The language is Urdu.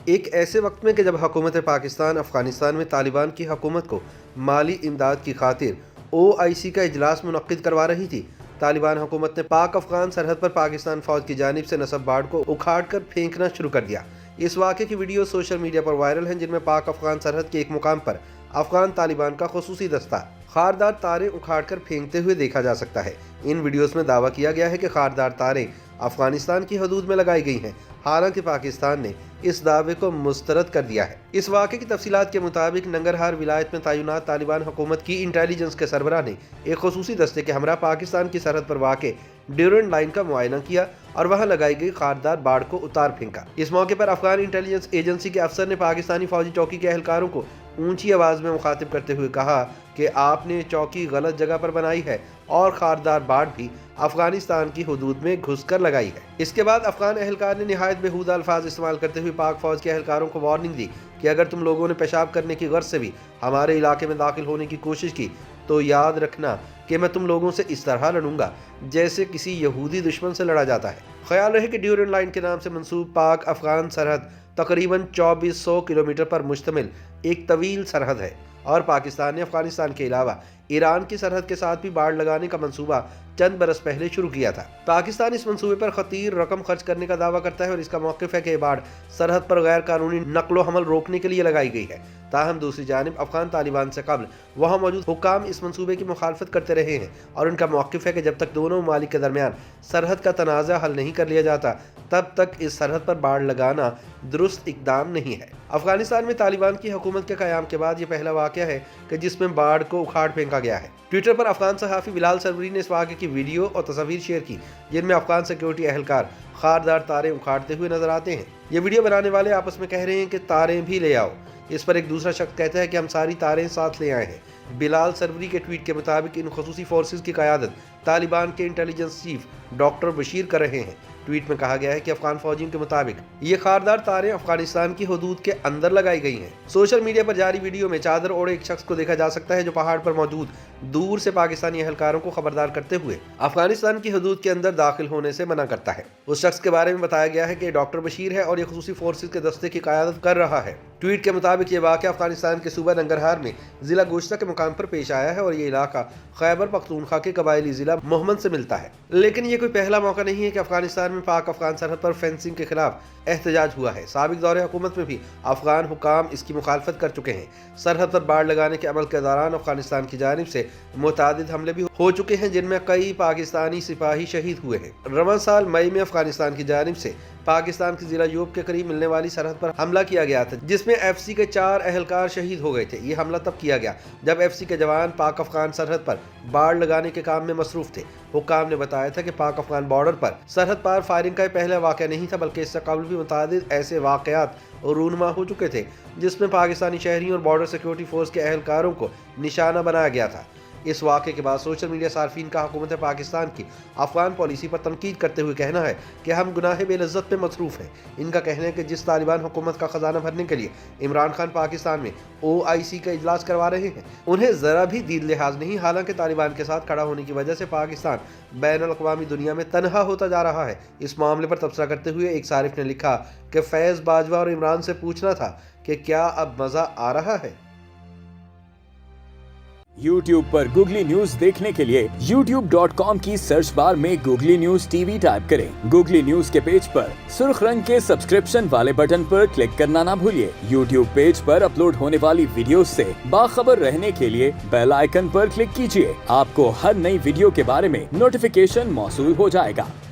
ایک ایسے وقت میں کہ جب حکومت پاکستان افغانستان میں طالبان کی حکومت کو مالی امداد کی خاطر OIC کا اجلاس منعقد کروا رہی تھی، طالبان حکومت نے پاک افغان سرحد پر پاکستان فوج کی جانب سے نصب باڑ کو اکھاڑ کر پھینکنا شروع کر دیا۔ اس واقعے کی ویڈیو سوشل میڈیا پر وائرل ہیں، جن میں پاک افغان سرحد کے ایک مقام پر افغان طالبان کا خصوصی دستہ خاردار تاریں اکھاڑ کر پھینکتے ہوئے دیکھا جا سکتا ہے۔ ان ویڈیوز میں دعویٰ کیا گیا ہے کہ خاردار تاریں افغانستان کی حدود میں لگائی گئی ہیں، حالانکہ پاکستان نے اس دعوے کو مسترد کر دیا ہے۔ اس واقعے کی تفصیلات کے مطابق ننگرہار ولایت میں تعینات طالبان حکومت کی انٹیلیجنس کے سربراہ نے ایک خصوصی دستے کے ہمراہ پاکستان کی سرحد پر واقع ڈیورنڈ لائن کا معائنہ کیا اور وہاں لگائی گئی خاردار باڑ کو اتار پھینکا۔ اس موقع پر افغان انٹیلیجنس ایجنسی کے افسر نے پاکستانی فوجی چوکی کے اہلکاروں کو اونچی آواز میں مخاطب کرتے ہوئے کہا کہ آپ نے چوکی غلط جگہ پر بنائی ہے اور خاردار باڑ بھی افغانستان کی حدود میں گھس کر لگائی ہے۔ اس کے بعد افغان اہلکار نے نہایت بیہودہ الفاظ استعمال کرتے ہوئے پاک فوج کے اہلکاروں کو وارننگ دی کہ اگر تم لوگوں نے پیشاب کرنے کی غرض سے بھی ہمارے علاقے میں داخل ہونے کی کوشش کی تو یاد رکھنا کہ میں تم لوگوں سے اس طرح لڑوں گا جیسے کسی یہودی دشمن سے لڑا جاتا ہے۔ خیال رہے کہ ڈیورنڈ لائن کے نام سے منسوب پاک افغان سرحد تقریباً 2400 کلومیٹر پر مشتمل ایک طویل سرحد ہے اور پاکستان نے افغانستان کے علاوہ ایران کی سرحد کے ساتھ بھی باڑ لگانے کا منصوبہ چند برس پہلے شروع کیا تھا۔ پاکستان اس منصوبے پر خطیر رقم خرچ کرنے کا دعویٰ کرتا ہے اور اس کا موقف ہے کہ یہ باڑ سرحد پر غیر قانونی نقل و حمل روکنے کے لیے لگائی گئی ہے۔ تاہم دوسری جانب افغان طالبان سے قبل وہاں موجود حکام اس منصوبے کی مخالفت کرتے رہے ہیں اور ان کا موقف ہے کہ جب تک دونوں ممالک کے درمیان سرحد کا تنازع حل نہیں کر لیا جاتا تب تک اس سرحد پر باڑ لگانا درست اقدام نہیں ہے۔ افغانستان میں طالبان کی حکومت کے قیام کے بعد یہ پہلا واقعہ ہے کہ جس میں باڑ کو اکھاڑ پھینکا گیا ہے۔ ٹویٹر پر افغان صحافی بلال سروری نے اس واقعے کی ویڈیو اور تصاویر شیئر کی، جن میں افغان سیکیورٹی اہلکار خاردار تاریں اکھاڑتے ہوئے نظر آتے ہیں۔ یہ ویڈیو بنانے والے آپس میں کہہ رہے ہیں کہ تاریں بھی لے آؤ۔ اس پر ایک دوسرا شخص کہتا ہے کہ ہم ساری تاریں ساتھ لے آئے ہیں۔ بلال سروری کے ٹویٹ کے مطابق ان خصوصی فورسز کی قیادت طالبان کے انٹیلیجنس چیف ڈاکٹر بشیر کر رہے ہیں۔ ٹویٹ میں کہا گیا ہے کہ افغان فوجیوں کے مطابق یہ خاردار تاریں افغانستان کی حدود کے اندر لگائی گئی ہیں۔ سوشل میڈیا پر جاری ویڈیو میں چادر اوڑھے ایک شخص کو دیکھا جا سکتا ہے جو پہاڑ پر موجود دور سے پاکستانی اہلکاروں کو خبردار کرتے ہوئے افغانستان کی حدود کے اندر داخل ہونے سے منع کرتا ہے۔ اس شخص کے بارے میں بتایا گیا ہے کہ یہ ڈاکٹر بشیر ہے اور یہ خصوصی فورسز کے دستے کی قیادت کر رہا ہے۔ ٹویٹ کے مطابق یہ واقعہ افغانستان کے صوبہ ننگرہار میں ضلع گوشتہ کے مقام پر پیش آیا ہے اور یہ علاقہ خیبر پختونخوا کے قبائلی ضلع مہمند سے ملتا ہے۔ لیکن یہ کوئی پہلا موقع نہیں ہے کہ افغانستان میں پاک افغان سرحد پر فینسنگ کے خلاف احتجاج ہوا ہے۔ سابق دور حکومت میں بھی افغان حکام اس کی مخالفت کر چکے ہیں۔ سرحد پر باڑ لگانے کے عمل کے دوران افغانستان کی جانب سے متعدد حملے بھی ہو چکے ہیں، جن میں کئی پاکستانی سپاہی شہید ہوئے ہیں۔ رواں سال مئی میں افغانستان کی جانب سے پاکستان کے ضلع یوب کے قریب ملنے والی سرحد پر حملہ کیا گیا تھا، جس میں FCC کے 4 اہلکار شہید ہو گئے تھے۔ یہ حملہ تب کیا گیا جب FCC کے جوان پاک افغان سرحد پر باڑ لگانے کے کام میں مصروف تھے۔ حکام نے بتایا تھا کہ پاک افغان بارڈر پر سرحد پار فائرنگ کا یہ پہلا واقعہ نہیں تھا، بلکہ اس سے قبل بھی متعدد ایسے واقعات رونما ہو چکے تھے جس میں پاکستانی شہریوں اور بارڈر سیکیورٹی فورس کے اہلکاروں کو نشانہ بنایا گیا تھا۔ اس واقعے کے بعد سوشل میڈیا صارفین کا حکومت پاکستان کی افغان پالیسی پر تنقید کرتے ہوئے کہنا ہے کہ ہم گناہ بے لذت میں مصروف ہیں۔ ان کا کہنا ہے کہ جس طالبان حکومت کا خزانہ بھرنے کے لیے عمران خان پاکستان میں OIC کا اجلاس کروا رہے ہیں، انہیں ذرا بھی دید لحاظ نہیں، حالانکہ طالبان کے ساتھ کھڑا ہونے کی وجہ سے پاکستان بین الاقوامی دنیا میں تنہا ہوتا جا رہا ہے۔ اس معاملے پر تبصرہ کرتے ہوئے ایک صارف نے لکھا کہ فیض باجوہ اور عمران سے پوچھنا تھا کہ کیا اب مزہ آ رہا ہے۔ YouTube پر گوگلی نیوز دیکھنے کے لیے youtube.com کی سرچ بار میں گوگلی نیوز TV ٹائپ کریں۔ گوگلی نیوز کے پیج پر سرخ رنگ کے سبسکرپشن والے بٹن پر کلک کرنا نہ بھولیے۔ YouTube پیج پر اپلوڈ ہونے والی ویڈیوز سے باخبر رہنے کے لیے بیل آئیکن پر کلک کیجیے۔ آپ کو ہر نئی ویڈیو کے بارے میں نوٹیفیکیشن موصول ہو جائے گا۔